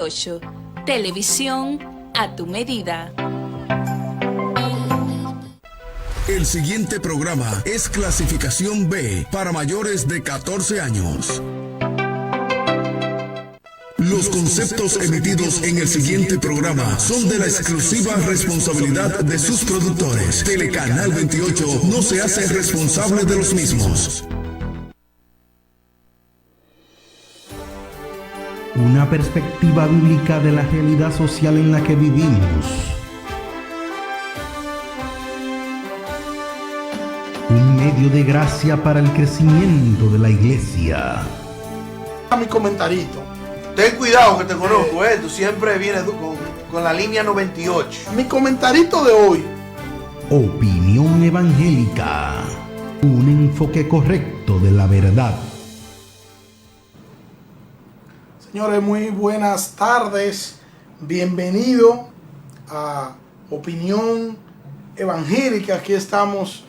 28. Televisión a tu medida. El siguiente programa es clasificación B para mayores de 14 años. Los conceptos emitidos en el siguiente programa son de la exclusiva responsabilidad de sus productores. Telecanal 28 no se hace responsable de los mismos. Una perspectiva bíblica de la realidad social en la que vivimos. Un medio de gracia para el crecimiento de la iglesia. Mi comentarito. Ten cuidado que te conozco, tú siempre vienes con la línea 98. Mi comentarito de hoy. Opinión evangélica. Un enfoque correcto de la verdad. Señores, muy buenas tardes. Bienvenido a Opinión Evangélica. Aquí estamos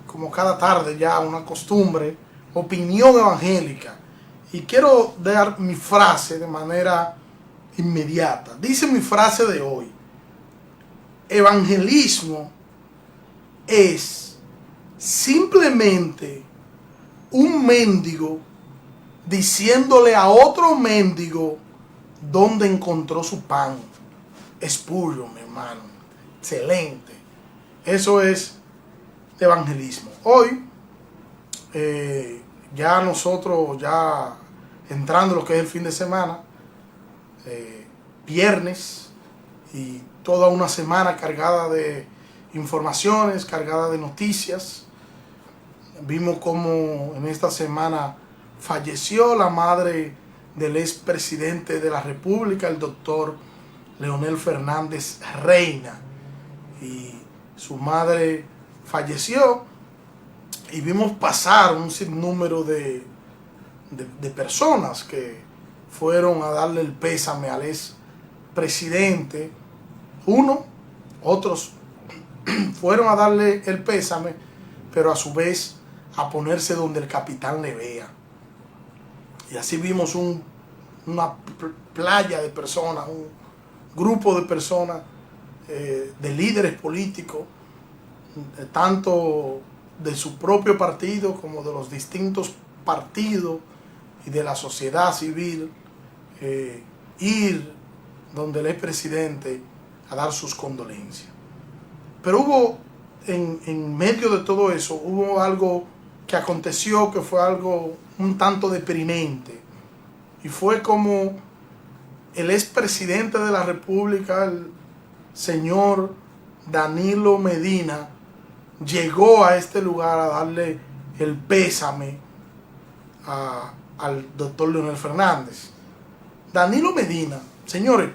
como cada tarde, ya una costumbre. Opinión Evangélica. Y quiero dar mi frase de manera inmediata. Dice mi frase de hoy: evangelismo es simplemente un mendigo diciéndole a otro mendigo dónde encontró su pan. Spurgeon, mi hermano. Excelente. Eso es evangelismo. Hoy, ya nosotros, ya entrando lo que es el fin de semana, viernes, y toda una semana cargada de informaciones, cargada de noticias. Vimos cómo en esta semana falleció la madre del expresidente de la República, el doctor Leonel Fernández Reina, y su madre falleció, y vimos pasar un sinnúmero de personas que fueron a darle el pésame al expresidente. Otros fueron a darle el pésame, pero a su vez a ponerse donde el capitán le vea. Y así vimos una playa de personas, un grupo de personas, de líderes políticos, tanto de su propio partido como de los distintos partidos y de la sociedad civil, ir donde el expresidente a dar sus condolencias. Pero hubo, en medio de todo eso, hubo algo que aconteció que fue algo un tanto deprimente, y fue como el expresidente de la República, el señor Danilo Medina, llegó a este lugar a darle el pésame al doctor Leonel Fernández. Danilo Medina, señores,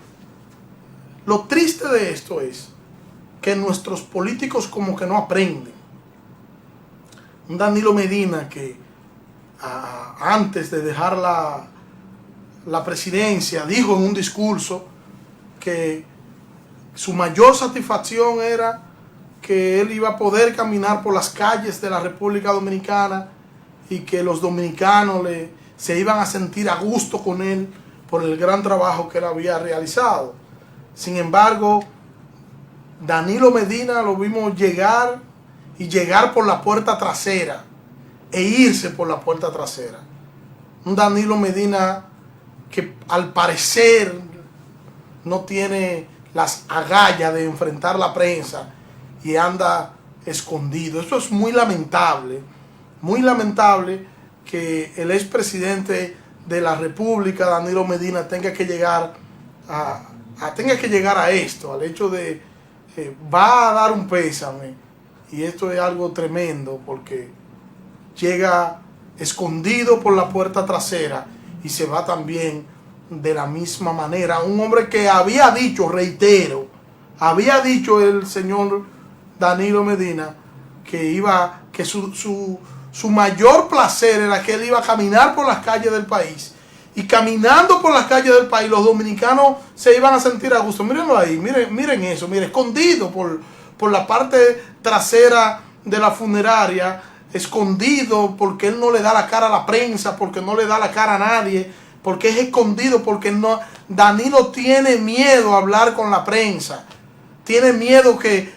lo triste de esto es que nuestros políticos como que no aprenden. Un Danilo Medina que antes de dejar la presidencia dijo en un discurso que su mayor satisfacción era que él iba a poder caminar por las calles de la República Dominicana y que los dominicanos se iban a sentir a gusto con él por el gran trabajo que él había realizado. Sin embargo, Danilo Medina lo vimos llegar por la puerta trasera e irse por la puerta trasera. Un Danilo Medina que al parecer no tiene las agallas de enfrentar la prensa y anda escondido. Eso es muy lamentable que el expresidente de la República, Danilo Medina, tenga que llegar a esto, al hecho de va a dar un pésame, y esto es algo tremendo porque llega escondido por la puerta trasera y se va también de la misma manera. Un hombre que había dicho, reitero, había dicho el señor Danilo Medina que su mayor placer era que él iba a caminar por las calles del país, y caminando por las calles del país los dominicanos se iban a sentir a gusto. Mírenlo ahí, miren eso, escondido por la parte trasera de la funeraria, escondido porque él no le da la cara a la prensa, porque no le da la cara a nadie, porque es escondido, porque no, Danilo tiene miedo a hablar con la prensa, tiene miedo que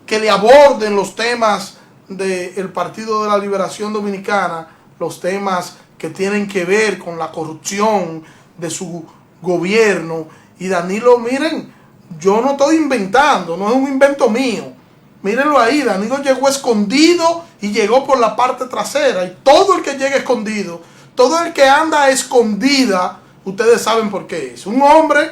le aborden los temas del Partido de la Liberación Dominicana, los temas que tienen que ver con la corrupción de su gobierno. Y Danilo, miren, yo no estoy inventando, no es un invento mío. Mírenlo ahí, Danilo llegó escondido y llegó por la parte trasera. Y todo el que llega escondido, todo el que anda a escondida, ustedes saben por qué es. Un hombre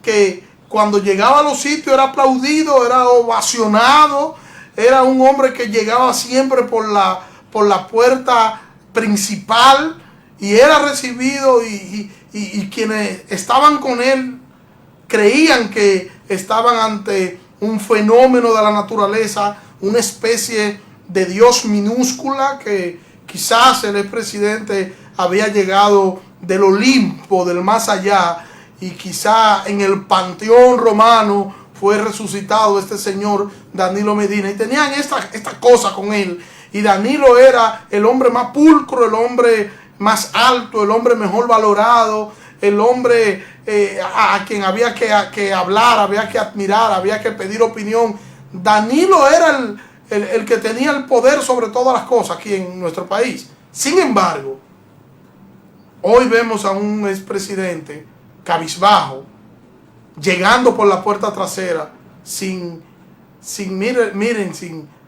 que cuando llegaba a los sitios era aplaudido, era ovacionado, era un hombre que llegaba siempre por la puerta principal y era recibido y quienes estaban con él creían que estaban ante un fenómeno de la naturaleza, una especie de Dios minúscula que quizás el expresidente había llegado del Olimpo, del más allá, y quizá en el panteón romano fue resucitado este señor Danilo Medina, y tenían esta cosa con él, y Danilo era el hombre más pulcro, el hombre más alto, el hombre mejor valorado, el hombre a quien había que hablar, había que admirar, había que pedir opinión. Danilo era el que tenía el poder sobre todas las cosas aquí en nuestro país. Sin embargo, hoy vemos a un expresidente cabizbajo, llegando por la puerta trasera, sin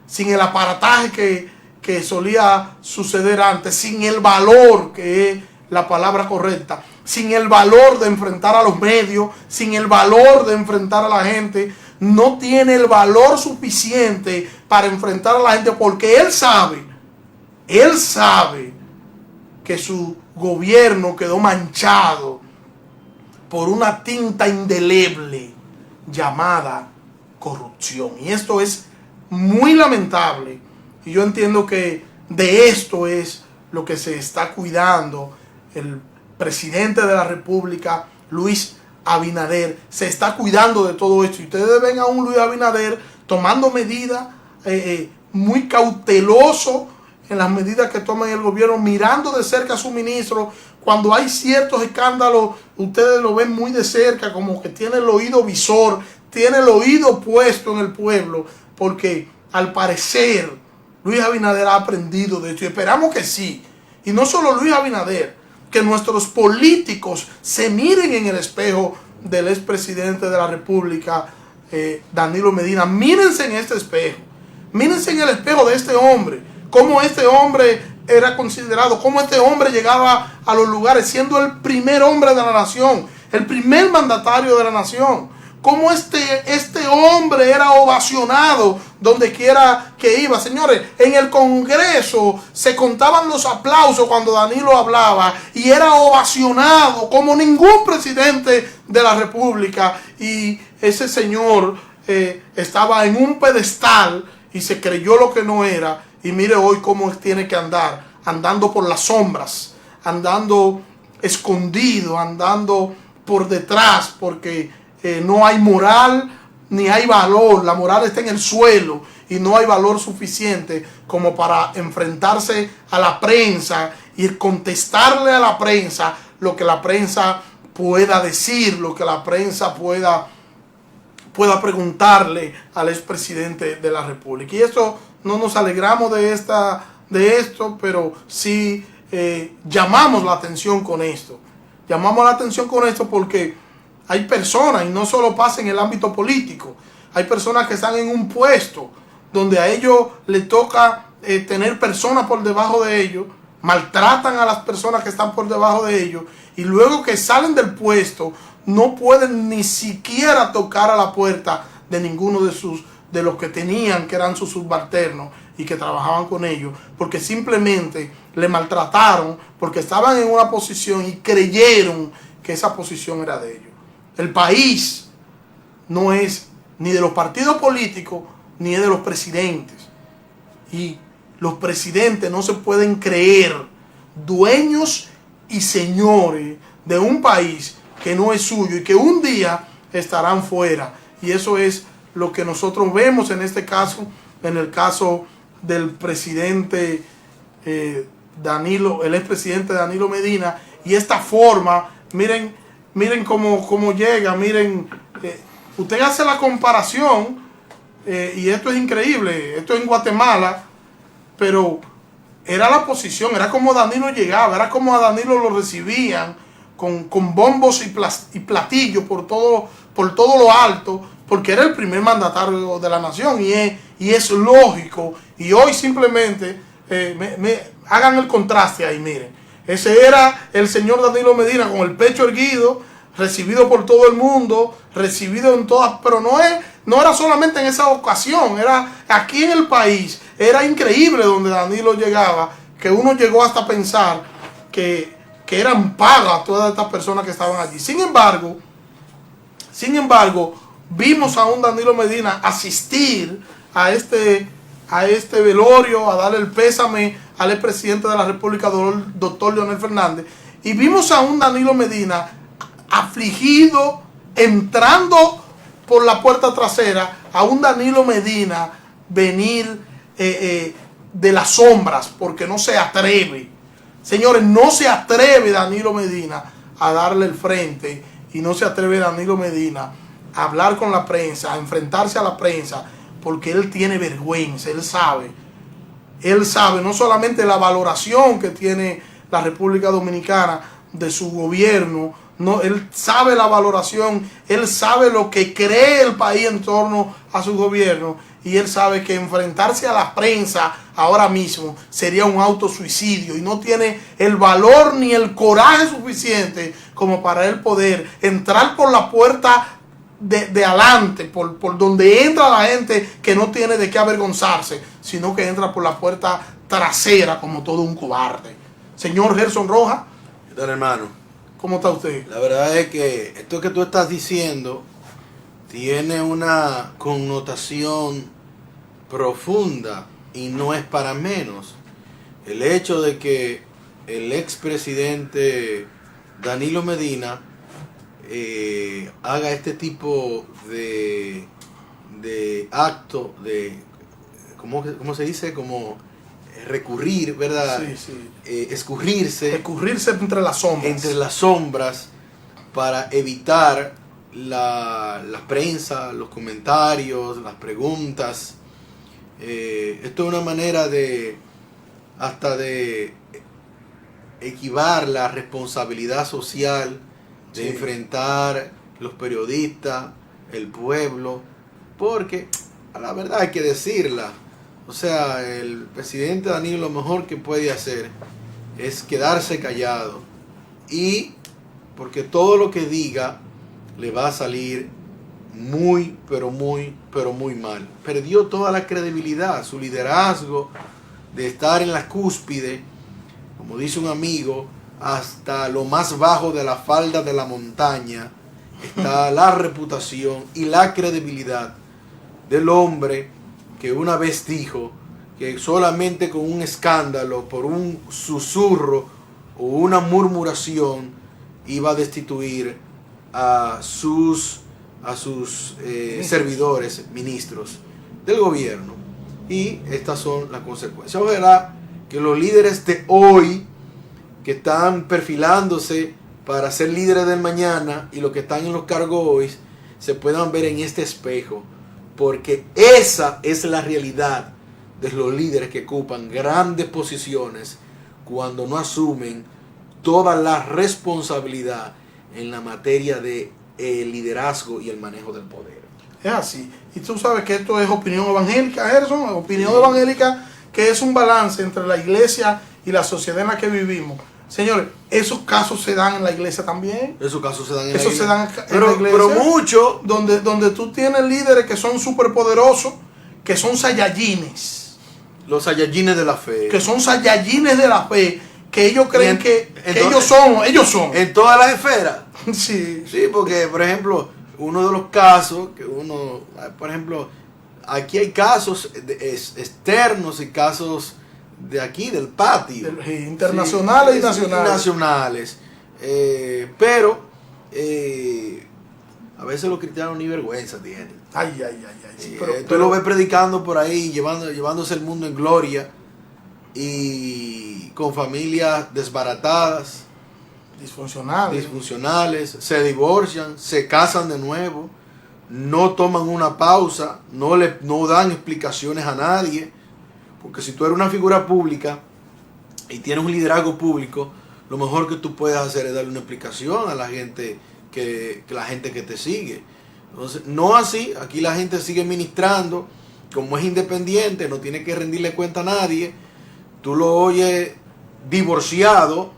el aparataje que solía suceder antes, sin el valor, que es la palabra correcta, sin el valor de enfrentar a los medios, sin el valor de enfrentar a la gente. No tiene el valor suficiente para enfrentar a la gente, porque él sabe que su gobierno quedó manchado por una tinta indeleble llamada corrupción. Y esto es muy lamentable. Y yo entiendo que de esto es lo que se está cuidando el presidente de la República, Luis Abinader. Se está cuidando de todo esto. Y ustedes ven a un Luis Abinader tomando medidas muy cauteloso en las medidas que toma el gobierno, mirando de cerca a su ministro. Cuando hay ciertos escándalos, ustedes lo ven muy de cerca, como que tiene el oído visor, tiene el oído puesto en el pueblo, porque al parecer Luis Abinader ha aprendido de esto, y esperamos que sí. Y no solo Luis Abinader, que nuestros políticos se miren en el espejo del expresidente de la República, Danilo Medina. Mírense en este espejo, mírense en el espejo de este hombre, cómo este hombre era considerado, cómo este hombre llegaba a los lugares siendo el primer hombre de la nación, el primer mandatario de la nación, cómo este hombre era ovacionado donde quiera que iba. Señores, en el Congreso se contaban los aplausos cuando Danilo hablaba y era ovacionado como ningún presidente de la República, y ese señor estaba en un pedestal y se creyó lo que no era. Y mire hoy cómo tiene que andar, andando por las sombras, andando escondido, andando por detrás, porque no hay moral ni hay valor. La moral está en el suelo y no hay valor suficiente como para enfrentarse a la prensa y contestarle a la prensa lo que la prensa pueda decir, lo que la prensa pueda preguntarle al expresidente de la República. Y esto no nos alegramos de esto, pero sí llamamos la atención con esto. Llamamos la atención con esto porque hay personas, y no solo pasa en el ámbito político, hay personas que están en un puesto donde a ellos les toca tener personas por debajo de ellos, maltratan a las personas que están por debajo de ellos, y luego que salen del puesto no pueden ni siquiera tocar a la puerta de ninguno de los que tenían, que eran sus subalternos y que trabajaban con ellos, porque simplemente le maltrataron, porque estaban en una posición y creyeron que esa posición era de ellos. El país no es ni de los partidos políticos ni es de los presidentes, y los presidentes no se pueden creer dueños y señores de un país que no es suyo y que un día estarán fuera. Y eso es lo que nosotros vemos en este caso, en el caso del presidente Danilo, el expresidente Danilo Medina, y esta forma, miren cómo llega, miren, usted hace la comparación, y esto es increíble, esto es en Guatemala, pero era la posición, era como Danilo llegaba, era como a Danilo lo recibían con bombos y platillos por todo lo alto, porque era el primer mandatario de la nación, y es lógico. Y hoy simplemente hagan el contraste ahí, miren. Ese era el señor Danilo Medina con el pecho erguido, recibido por todo el mundo, recibido en todas, pero no era solamente en esa ocasión, era aquí en el país. Era increíble donde Danilo llegaba, que uno llegó hasta a pensar que eran pagas todas estas personas que estaban allí. Sin embargo, vimos a un Danilo Medina asistir a este velorio, a darle el pésame al expresidente de la República, doctor Leonel Fernández, y vimos a un Danilo Medina afligido, entrando por la puerta trasera, a un Danilo Medina venir de las sombras, porque no se atreve. Señores, no se atreve Danilo Medina a darle el frente, y no se atreve Danilo Medina a hablar con la prensa, a enfrentarse a la prensa, porque él tiene vergüenza, él sabe no solamente la valoración que tiene la República Dominicana de su gobierno, no, él sabe la valoración, él sabe lo que cree el país en torno a su gobierno, y él sabe que enfrentarse a la prensa ahora mismo sería un autosuicidio, y no tiene el valor ni el coraje suficiente como para él poder entrar por la puerta de adelante, por donde entra la gente que no tiene de qué avergonzarse, sino que entra por la puerta trasera como todo un cobarde. Señor Gerson Rojas. ¿Qué tal, hermano? ¿Cómo está usted? La verdad es que esto que tú estás diciendo tiene una connotación profunda y no es para menos. El hecho de que el expresidente Danilo Medina haga este tipo de acto de, ¿cómo se dice? Como recurrir, ¿verdad? Sí. Escurrirse entre las sombras. Entre las sombras para evitar la prensa, los comentarios, las preguntas. Esto es una manera de equivar la responsabilidad social de enfrentar los periodistas, el pueblo, porque a la verdad hay que decirla. O sea, el presidente Danilo lo mejor que puede hacer es quedarse callado, y porque todo lo que diga le va a salir muy mal. Perdió toda la credibilidad, su liderazgo de estar en la cúspide, como dice un amigo, hasta lo más bajo de la falda de la montaña está la reputación y la credibilidad del hombre que una vez dijo que solamente con un escándalo, por un susurro o una murmuración, iba a destituir a sus servidores, ministros del gobierno. Y estas son las consecuencias. Ojalá que los líderes de hoy, que están perfilándose para ser líderes del mañana, y los que están en los cargos hoy, se puedan ver en este espejo, porque esa es la realidad de los líderes que ocupan grandes posiciones cuando no asumen toda la responsabilidad en la materia de liderazgo y el manejo del poder. Es así. Y tú sabes que esto es opinión evangélica, Gerson, opinión evangélica, que es un balance entre la iglesia y la sociedad en la que vivimos. Señores, esos casos se dan en la iglesia también. Esos casos se dan en la iglesia. Pero mucho. Donde tú tienes líderes que son superpoderosos, que son saiyajines. Los saiyajines de la fe. Que son saiyajines de la fe, que ellos creen que ellos son. En todas las esferas. Sí. Sí, porque, por ejemplo, uno de los casos que por ejemplo, aquí hay casos externos y casos de aquí, del patio. Internacionales, sí, y nacionales. Nacionales. Pero a veces los cristianos ni vergüenza tienen. Ay. Sí, tú lo ves predicando por ahí, llevándose el mundo en gloria, y con familias desbaratadas, disfuncionales, se divorcian, se casan de nuevo, no toman una pausa, no dan explicaciones a nadie, porque si tú eres una figura pública y tienes un liderazgo público, lo mejor que tú puedes hacer es darle una explicación a la gente que la gente que te sigue. Entonces, no así, aquí la gente sigue ministrando, como es independiente, no tiene que rendirle cuenta a nadie, tú lo oyes divorciado,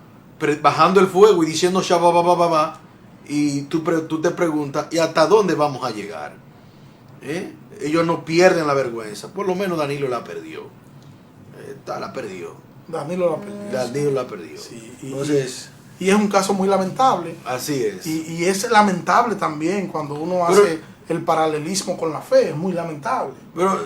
bajando el fuego y diciendo shabba, y tú te preguntas, ¿y hasta dónde vamos a llegar? Ellos no pierden la vergüenza, por lo menos Danilo la perdió. La perdió. Danilo la perdió. Sí, entonces, y es un caso muy lamentable. Así es. Y es lamentable también cuando uno hace el paralelismo con la fe, es muy lamentable. Pero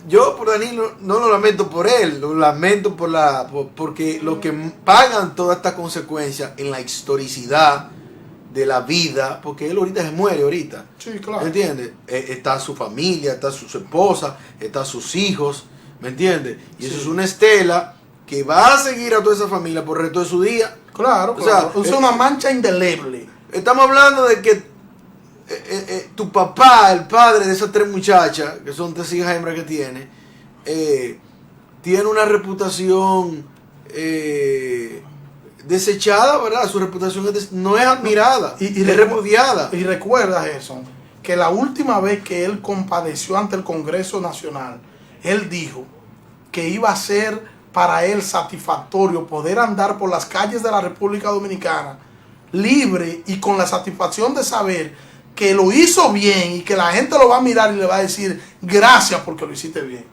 yo por Danilo no lo lamento por él, lo lamento porque los que pagan todas estas consecuencias en la historicidad de la vida, porque él ahorita se muere ahorita. Sí, claro. ¿Entiendes? Está su familia, está su esposa, está sus hijos, ¿me entiendes? Y eso es una estela que va a seguir a toda esa familia por el resto de su día. Claro, claro. Es una mancha indeleble. Estamos hablando de que tu papá, el padre de esas 3 muchachas, que son 3 hijas hembras que tiene una reputación desechada, ¿verdad? Su reputación no es admirada, es repudiada. Y recuerda, Gerson, que la última vez que él compadeció ante el Congreso Nacional, él dijo que iba a ser para él satisfactorio poder andar por las calles de la República Dominicana libre y con la satisfacción de saber que lo hizo bien y que la gente lo va a mirar y le va a decir gracias porque lo hiciste bien.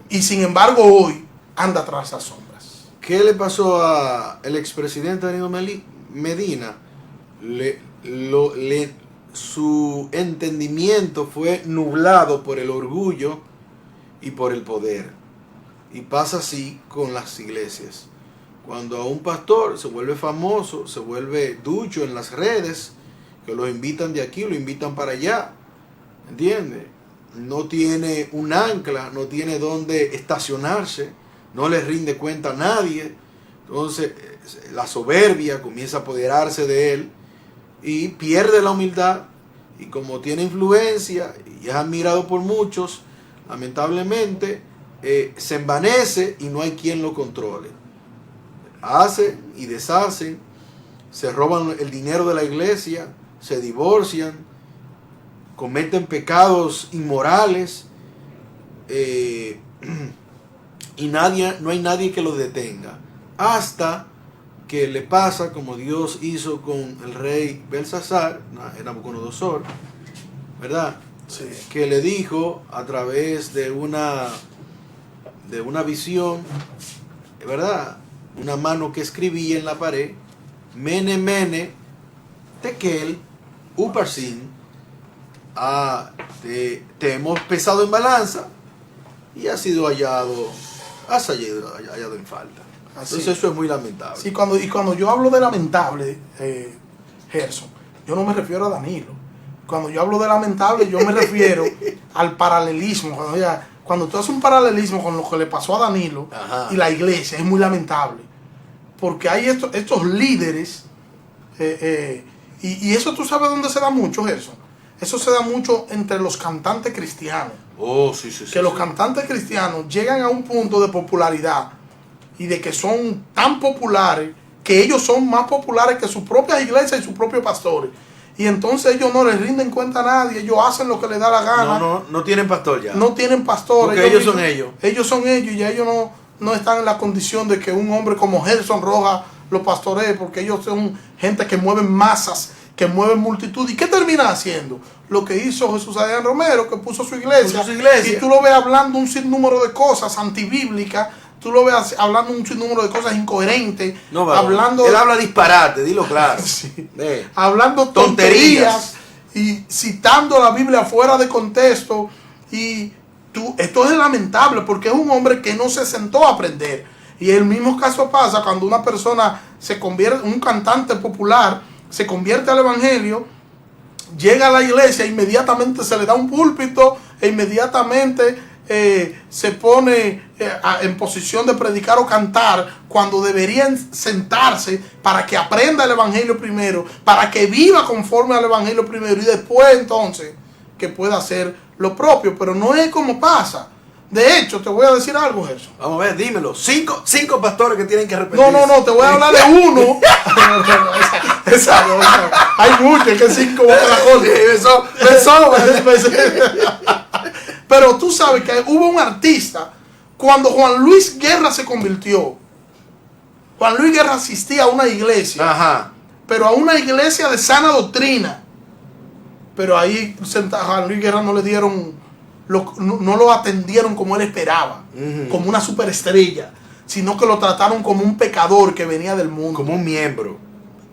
Y sin embargo hoy anda tras esas sombras. ¿Qué le pasó al expresidente Danilo Medina? Su entendimiento fue nublado por el orgullo y por el poder. Y pasa así con las iglesias. Cuando a un pastor se vuelve famoso, se vuelve ducho en las redes, que lo invitan de aquí, lo invitan para allá, ¿entiendes? No tiene un ancla, no tiene dónde estacionarse, no le rinde cuenta a nadie. Entonces la soberbia comienza a apoderarse de él y pierde la humildad, y como tiene influencia y es admirado por muchos, lamentablemente se envanece y no hay quien lo controle. Hacen y deshacen, se roban el dinero de la iglesia, se divorcian, cometen pecados inmorales, y no hay nadie que los detenga, hasta que le pasa como Dios hizo con el rey Belsasar, Nabucodonosor, ¿verdad? Sí. Que le dijo a través de una visión, ¿verdad? Una mano que escribía en la pared, Mene, Mene, Tekel, Uparsin, te hemos pesado en balanza y has sido hallado en falta. Entonces eso es muy lamentable. Sí, cuando yo hablo de lamentable, Gerson, yo no me refiero a Danilo. Cuando yo hablo de lamentable, yo me refiero al paralelismo. Cuando tú haces un paralelismo con lo que le pasó a Danilo, ajá, y la iglesia, es muy lamentable. Porque hay estos líderes, y eso tú sabes dónde se da mucho, Gerson. Eso se da mucho entre los cantantes cristianos. Oh, sí. Que los cantantes cristianos llegan a un punto de popularidad y de que son tan populares que ellos son más populares que sus propias iglesias y sus propios pastores. Y entonces ellos no les rinden cuenta a nadie, ellos hacen lo que les da la gana. No tienen pastor ya. No tienen pastor. Porque ellos son ellos. Ellos son ellos y ya ellos no están en la condición de que un hombre como Gerson Rojas lo pastoree, porque ellos son gente que mueven masas, que mueven multitud. ¿Y qué termina haciendo? Lo que hizo Jesús Adrián Romero, que puso su iglesia. Y tú lo ves hablando un sinnúmero de cosas antibíblicas. Tú lo ves hablando un sinnúmero de cosas incoherentes. No, él habla disparate, dilo claro. Sí. Hablando tonterías y citando la Biblia fuera de contexto. Y esto es lamentable porque es un hombre que no se sentó a aprender. Y el mismo caso pasa cuando una persona se convierte, un cantante popular, se convierte al evangelio, llega a la iglesia, inmediatamente se le da un púlpito e inmediatamente se pone en posición de predicar o cantar cuando deberían sentarse para que aprenda el evangelio primero, para que viva conforme al evangelio primero y después entonces que pueda hacer lo propio? Pero no es como pasa. De hecho, te voy a decir algo, Gerson. Vamos a ver, dímelo. Cinco pastores que tienen que arrepentirse. No, te voy a hablar de uno. Esa, hay muchos que 5 botas la corte. Pero tú sabes que hubo un artista, cuando Juan Luis Guerra se convirtió. Juan Luis Guerra asistía a una iglesia. Ajá. Pero a una iglesia de sana doctrina. Pero ahí a Juan Luis Guerra no le dieron... no lo atendieron como él esperaba, como una superestrella, sino que lo trataron como un pecador que venía del mundo. Como un miembro.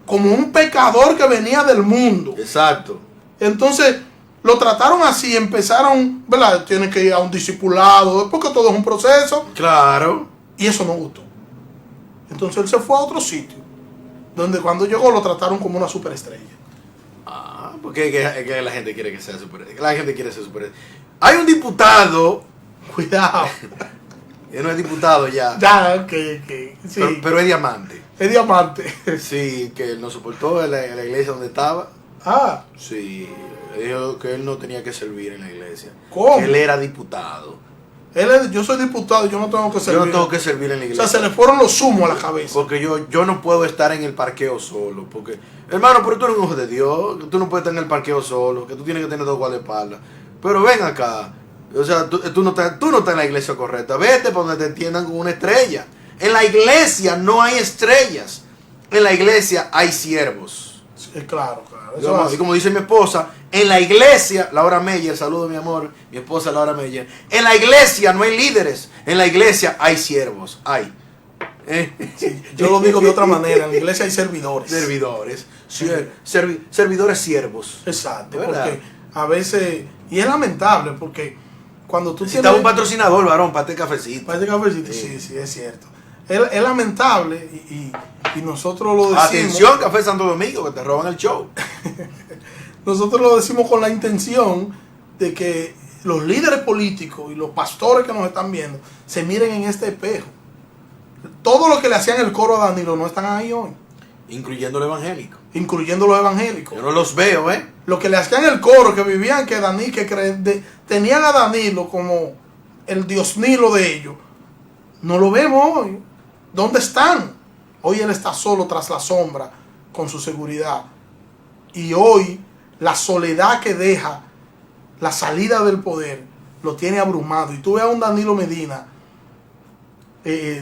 Como un pecador que venía del mundo. Exacto. Entonces, lo trataron así, empezaron, ¿verdad? Tienen que ir a un discipulado, porque todo es un proceso. Claro. Y eso no gustó. Entonces él se fue a otro sitio, donde cuando llegó lo trataron como una superestrella. Porque que la gente quiere que sea superestrella. La gente quiere ser superestrella. Hay un diputado. Cuidado. Él no es diputado ya. Ya, ok. Sí. Pero es diamante. Es diamante. Sí, que él no soportó en la iglesia donde estaba. Ah. Sí, dijo que él no tenía que servir en la iglesia. ¿Cómo? Que él era diputado. Yo soy diputado, yo no tengo que servir. Yo no tengo que servir en la O iglesia. sea, se le fueron los humos a la cabeza. Porque yo no puedo estar en el parqueo solo. Porque, hermano, pero tú eres un hijo de Dios. Tú no puedes estar en el parqueo solo. Que tú tienes que tener 2 guardaespaldas. Pero ven acá. O sea, tú no estás en la iglesia correcta. Vete para donde te entiendan con una estrella. En la iglesia no hay estrellas. En la iglesia hay siervos. Sí, claro. Eso Y como dice mi esposa, en la iglesia, Laura Meyer, saludo mi amor, mi esposa Laura Meyer, en la iglesia no hay líderes, en la iglesia hay siervos, hay. Sí, yo lo digo de otra manera, en la iglesia hay servidores. Servidores, servidores siervos. Exacto, ¿verdad? porque a veces, y es lamentable, porque cuando tú Necesitaba un patrocinador, varón, para este cafecito. Para este cafecito, sí, es cierto. Es lamentable y nosotros lo decimos. Atención, Café Santo Domingo, que te roban el show. Nosotros lo decimos con la intención de que los líderes políticos y los pastores que nos están viendo se miren en este espejo. Todo lo que le hacían el coro a Danilo no están ahí hoy. Incluyendo el evangélico. Incluyendo los evangélicos. Yo no los veo, Lo que le hacían el coro, que vivían, que tenían a Danilo como el Dios Nilo de ellos. No lo vemos hoy. ¿Dónde están? Hoy él está solo tras la sombra con su seguridad. Y hoy la soledad que deja la salida del poder lo tiene abrumado. Y tú ves a un Danilo Medina,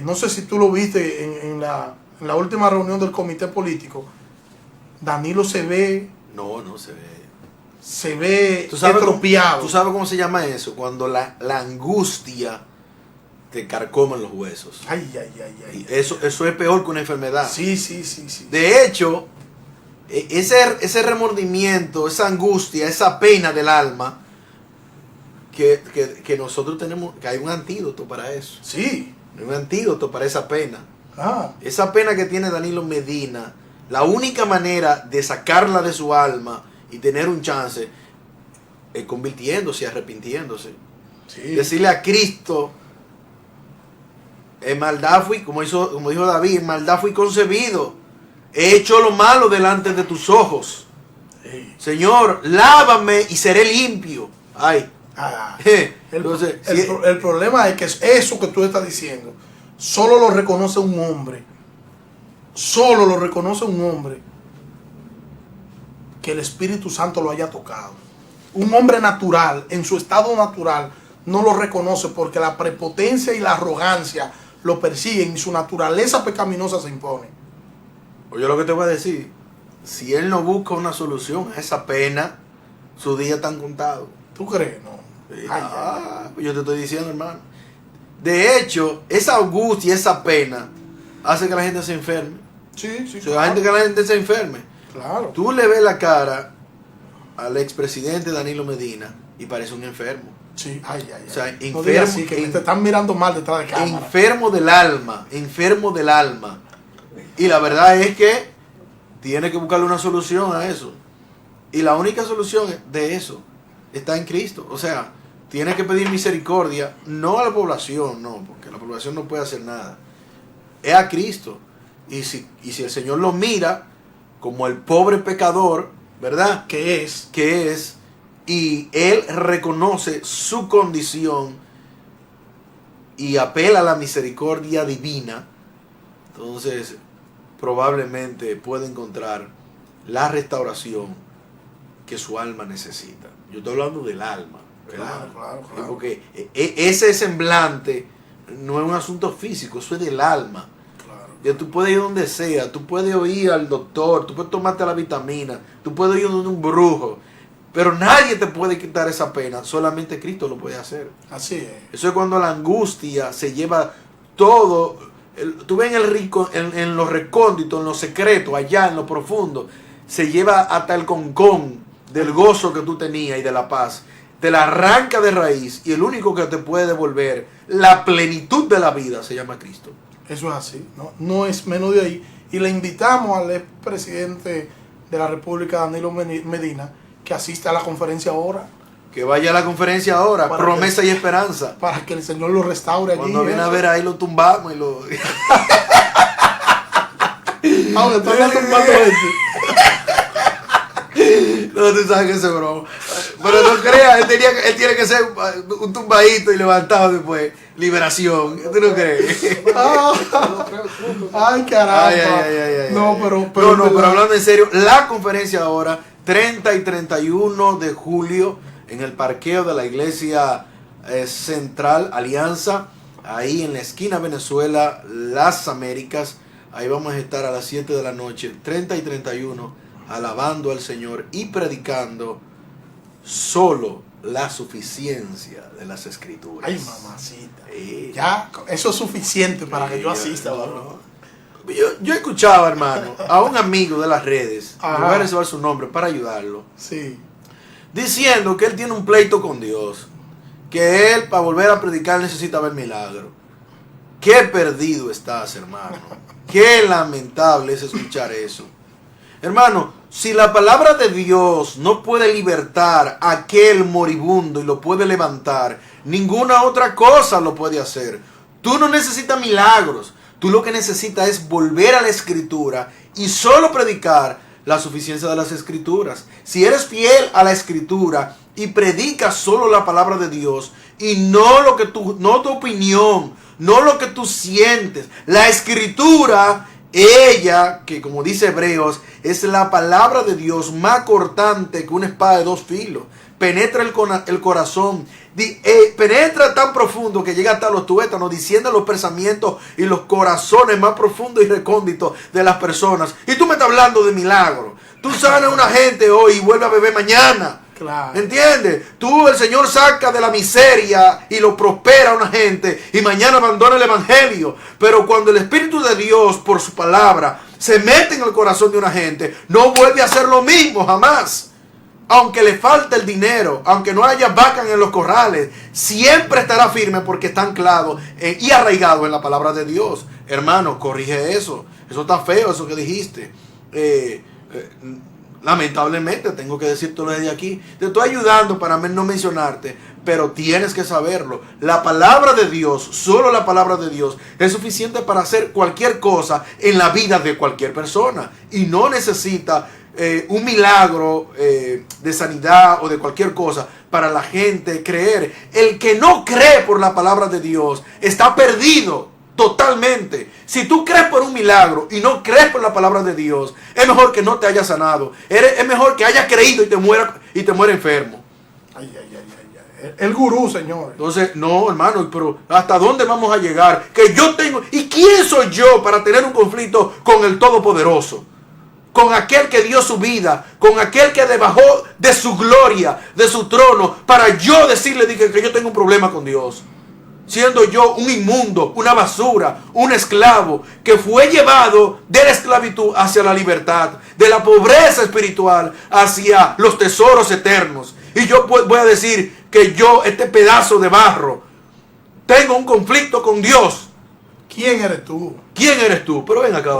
no sé si tú lo viste en la última reunión del comité político. Danilo se ve... No se ve. Se ve ¿Tú sabes estropeado. ¿Tú sabes cómo se llama eso? Cuando la angustia te carcoma en los huesos. Ay. Y eso es peor que una enfermedad. Sí. De hecho, ese remordimiento, esa angustia, esa pena del alma, que nosotros tenemos, que hay un antídoto para eso. Sí. Hay un antídoto para esa pena. Ah. Esa pena que tiene Danilo Medina, la única manera de sacarla de su alma y tener un chance es convirtiéndose, arrepintiéndose. Sí. Decirle a Cristo: en maldad fui, como dijo David, en maldad fui concebido. He hecho lo malo delante de tus ojos. Sí. Señor, lávame y seré limpio. Ay. Entonces, el problema es que eso que tú estás diciendo solo lo reconoce un hombre. Solo lo reconoce un hombre que el Espíritu Santo lo haya tocado. Un hombre natural, en su estado natural, no lo reconoce porque la prepotencia y la arrogancia lo persiguen y su naturaleza pecaminosa se impone. Oye, lo que te voy a decir, si él no busca una solución a esa pena, su día está contado. ¿Tú crees? No. Pues yo te estoy diciendo, hermano. De hecho, esa angustia, esa pena, hace que la gente se enferme. Sí, O sea, la gente se enferme. Claro. Tú le ves la cara al expresidente Danilo Medina y parece un enfermo. Sí, O sea, no enfermo, digas así, que te están mirando mal detrás de cámara. enfermo del alma. Y la verdad es que tiene que buscarle una solución a eso. Y la única solución de eso está en Cristo. O sea, tiene que pedir misericordia, no a la población, no, porque la población no puede hacer nada. Es a Cristo. Y si el Señor lo mira como el pobre pecador, ¿verdad? ¿Qué es? Y Él reconoce su condición y apela a la misericordia divina, entonces probablemente puede encontrar la restauración que su alma necesita. Yo estoy hablando del alma, ¿verdad? Claro. Porque ese semblante no es un asunto físico, eso es del alma. Claro. Ya tú puedes ir donde sea, tú puedes oír al doctor, tú puedes tomarte la vitamina, tú puedes ir donde un brujo, pero nadie te puede quitar esa pena, solamente Cristo lo puede hacer. Así es. Eso es cuando la angustia se lleva todo. Tú ves en lo recóndito, en lo secreto, allá en lo profundo, se lleva hasta el concón del gozo que tú tenías y de la paz. Te la arranca de raíz y el único que te puede devolver la plenitud de la vida se llama Cristo. Eso es así, no es menos de ahí. Y le invitamos al expresidente de la República, Danilo Medina, que asista a la conferencia ahora. Que vaya a la conferencia ahora, promesa y esperanza. Para que el Señor lo restaure allí. Cuando viene a ver ahí lo tumbamos y lo... Ahora están tumbando gente. No, tú sabes que eso es broma. Pero no creas, él tiene que ser un tumbadito y levantado después. Liberación. ¿Tú no crees? Ay, caramba. Ay. No, pero hablando en serio, la conferencia ahora, 30 y 31 de julio, en el parqueo de la iglesia Central Alianza, ahí en la esquina Venezuela, Las Américas. Ahí vamos a estar a las 7 de la noche, 30 y 31, alabando al Señor y predicando solo la suficiencia de las Escrituras. Ay, mamacita. Ya, eso es suficiente para que yo asista. No. Yo escuchaba, hermano, a un amigo de las redes, me voy a reservar su nombre para ayudarlo, sí, diciendo que él tiene un pleito con Dios, que él para volver a predicar necesita ver milagro. Qué perdido estás, hermano. Qué lamentable es escuchar eso. Hermano, si la palabra de Dios no puede libertar a aquel moribundo y lo puede levantar, ninguna otra cosa lo puede hacer. Tú no necesitas milagros. Tú lo que necesitas es volver a la Escritura y solo predicar la suficiencia de las Escrituras. Si eres fiel a la Escritura y predicas solo la palabra de Dios y no tu opinión, no lo que tú sientes, la Escritura, ella, que como dice Hebreos, es la palabra de Dios más cortante que una espada de dos filos. Penetra el corazón, penetra tan profundo que llega hasta los tuétanos, diciendo los pensamientos y los corazones más profundos y recónditos de las personas. Y tú me estás hablando de milagros. Tú sanas a una gente hoy y vuelve a beber mañana. claro. ¿Entiendes? El Señor saca de la miseria y lo prospera a una gente y mañana abandona el evangelio. Pero cuando el Espíritu de Dios, por su palabra, se mete en el corazón de una gente, no vuelve a hacer lo mismo jamás. Aunque le falte el dinero, aunque no haya vacas en los corrales, siempre estará firme porque está anclado y arraigado en la palabra de Dios. Hermano, corrige eso. Eso está feo, eso que dijiste. Lamentablemente, tengo que decírtelo desde aquí. Te estoy ayudando para no mencionarte, pero tienes que saberlo. La palabra de Dios, solo la palabra de Dios, es suficiente para hacer cualquier cosa en la vida de cualquier persona. Y no necesita un milagro de sanidad o de cualquier cosa para la gente creer. El que no cree por la palabra de Dios está perdido totalmente. Si tú crees por un milagro y no crees por la palabra de Dios, es mejor que no te hayas sanado. Es mejor que hayas creído y te muera enfermo. Ay. El gurú, señor. Entonces, no, hermano, pero ¿hasta dónde vamos a llegar? Que yo tengo... ¿Y quién soy yo para tener un conflicto con el Todopoderoso? Con aquel que dio su vida, con aquel que debajó de su gloria, de su trono, para yo decirle que yo tengo un problema con Dios. Siendo yo un inmundo, una basura, un esclavo, que fue llevado de la esclavitud hacia la libertad, de la pobreza espiritual hacia los tesoros eternos. Y yo voy a decir que yo, este pedazo de barro, tengo un conflicto con Dios. ¿Quién eres tú? ¿Quién eres tú? Pero ven acá.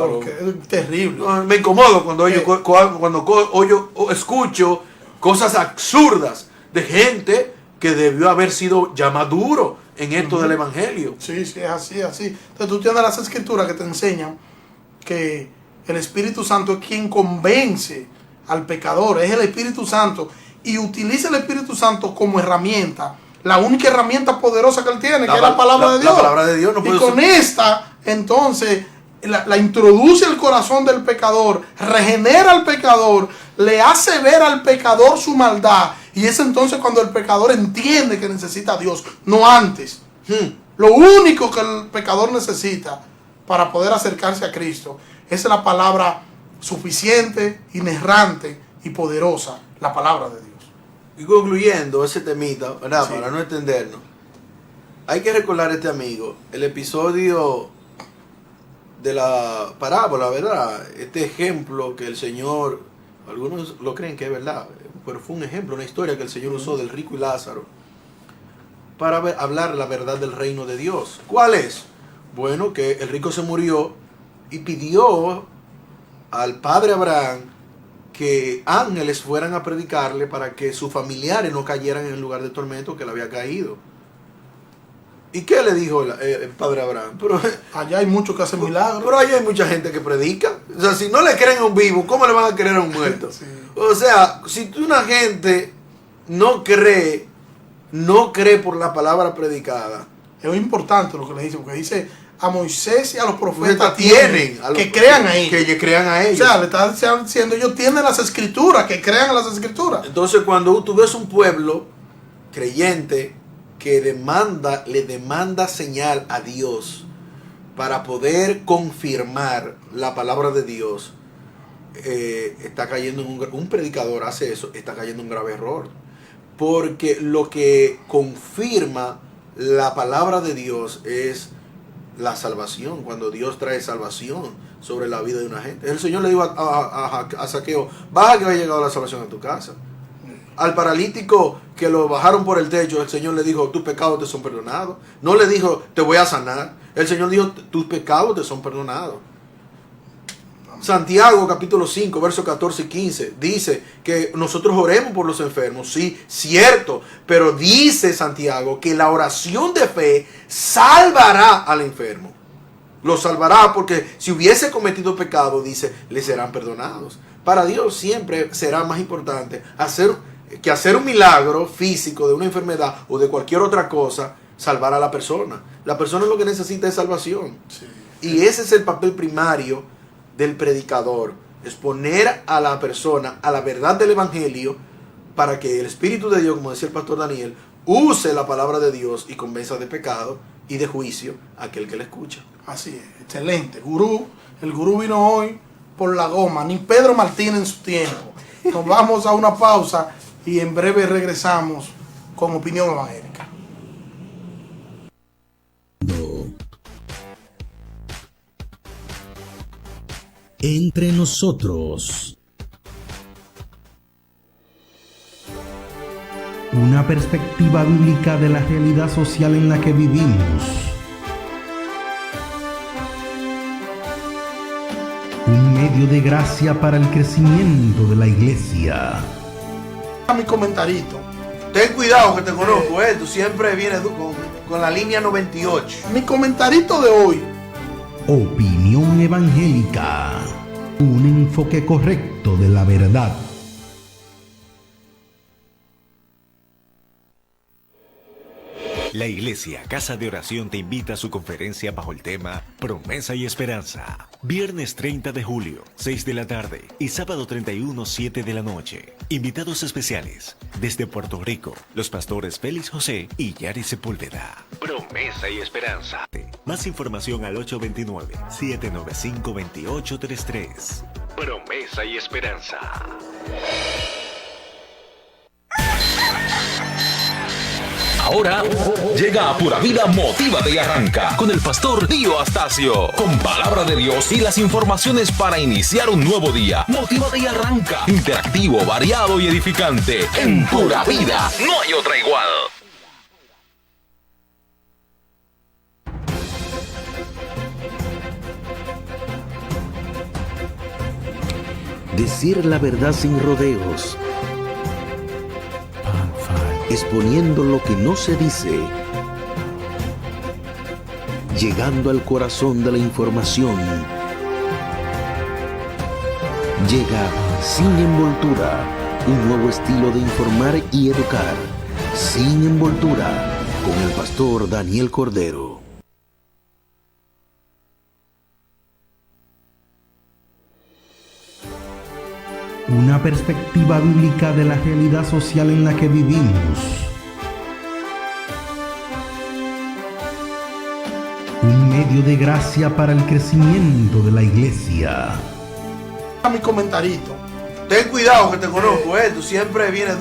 Es terrible. Me incomodo cuando yo escucho cosas absurdas de gente que debió haber sido ya maduro en esto del evangelio. Sí, sí, es así, así. Entonces tú tienes las escrituras que te enseñan que el Espíritu Santo es quien convence al pecador, es el Espíritu Santo, y utiliza el Espíritu Santo como herramienta, la única herramienta poderosa que él tiene, que es la palabra de Dios. La palabra de Dios no puede y con esta, entonces, la introduce al corazón del pecador, regenera al pecador, le hace ver al pecador su maldad, y es entonces cuando el pecador entiende que necesita a Dios, no antes. Lo único que el pecador necesita para poder acercarse a Cristo es la palabra suficiente, inerrante y poderosa, la palabra de Dios. Y concluyendo ese temita, ¿verdad? Sí. Para no extendernos, hay que recordar a este amigo el episodio de la parábola, ¿verdad? Este ejemplo que el Señor, algunos lo creen que es verdad, pero fue un ejemplo, una historia que el Señor usó del rico y Lázaro para hablar la verdad del reino de Dios. ¿Cuál es? Bueno, que el rico se murió y pidió al padre Abraham que ángeles fueran a predicarle para que sus familiares no cayeran en el lugar de tormento que le había caído. ¿Y qué le dijo el padre Abraham? Pero, allá hay muchos que hacen milagros. pero allá hay mucha gente que predica. O sea, si no le creen a un vivo, ¿cómo le van a creer a un muerto? Sí. O sea, si una gente no cree por la palabra predicada. Es importante lo que le dice, porque dice a Moisés y a los profetas tienen que crean a ellos. Que crean a ellos. O sea, le está diciendo, ellos tienen las escrituras, que crean en las escrituras. Entonces, cuando tú ves un pueblo creyente que le demanda señal a Dios para poder confirmar la palabra de Dios, está cayendo en un predicador hace eso, está cayendo en un grave error. Porque lo que confirma la palabra de Dios es la salvación, cuando Dios trae salvación sobre la vida de una gente. El Señor le dijo a Zaqueo, baja que va a llegar la salvación a tu casa. Al paralítico que lo bajaron por el techo, el Señor le dijo, tus pecados te son perdonados. No le dijo, te voy a sanar. El Señor dijo, tus pecados te son perdonados. Santiago capítulo 5, versos 14 y 15 dice que nosotros oremos por los enfermos, sí, cierto, pero dice Santiago que la oración de fe salvará al enfermo. Lo salvará porque si hubiese cometido pecado, dice, le serán perdonados. Para Dios siempre será más importante hacer un milagro físico de una enfermedad o de cualquier otra cosa, salvar a la persona. La persona lo que necesita es salvación. Sí. Y ese es el papel primario del predicador, exponer a la persona a la verdad del evangelio para que el Espíritu de Dios, como decía el pastor Daniel, use la palabra de Dios y convenza de pecado y de juicio a aquel que le escucha. Así es, excelente. El gurú vino hoy por la goma, ni Pedro Martínez en su tiempo. Nos vamos a una pausa y en breve regresamos con Opinión Evangélica. Entre nosotros. Una perspectiva bíblica de la realidad social en la que vivimos. Un medio de gracia para el crecimiento de la iglesia. A mi comentarito. Ten cuidado que te conozco, tú siempre vienes con la línea 98. Mi comentarito de hoy. Opinión evangélica. Un enfoque correcto de la verdad. La Iglesia Casa de Oración te invita a su conferencia bajo el tema Promesa y Esperanza. Viernes 30 de julio, 6 de la tarde y sábado 31, 7 de la noche. Invitados especiales desde Puerto Rico, los pastores Félix José y Yari Sepúlveda. Promesa y Esperanza. Más información al 829-795-2833. Promesa y Esperanza. Ahora llega a Pura Vida Motívate y Arranca con el pastor Dio Astacio, con palabra de Dios y las informaciones para iniciar un nuevo día. Motívate y Arranca, interactivo, variado y edificante. En Pura Vida no hay otra igual. Decir la verdad sin rodeos. exponiendo lo que no se dice, llegando al corazón de la información. Llega Sin Envoltura, un nuevo estilo de informar y educar. Sin Envoltura, con el pastor Daniel Cordero. Una perspectiva bíblica de la realidad social en la que vivimos. Un medio de gracia para el crecimiento de la iglesia. A mi comentarito. Ten cuidado que te conozco, tú siempre vienes